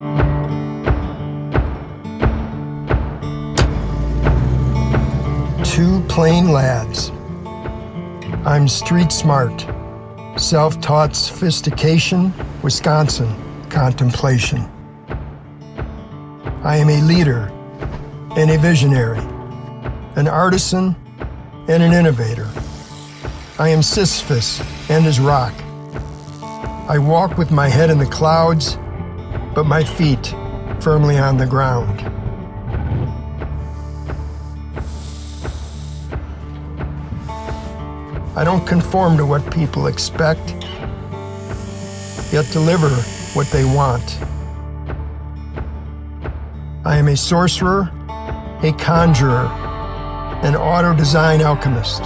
Two plain lads. I'm street smart, self-taught sophistication, Wisconsin contemplation. I am a leader and a visionary, an artisan and an innovator. I am Sisyphus and his rock. I walk with my head in the clouds, but my feet firmly on the ground. I don't conform to what people expect, yet deliver what they want. I am a sorcerer, a conjurer, an auto-design alchemist.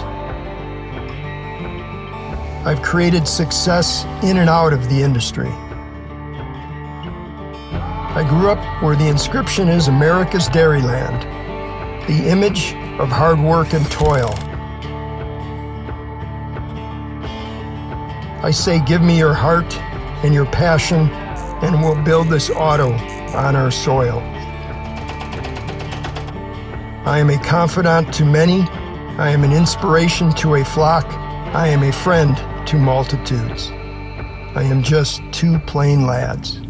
I've created success in and out of the industry. I grew up where the inscription is America's Dairyland, the image of hard work and toil. I say, give me your heart and your passion, and we'll build this auto on our soil. I am a confidant to many. I am an inspiration to a flock. I am a friend to multitudes. I am just two plain lads.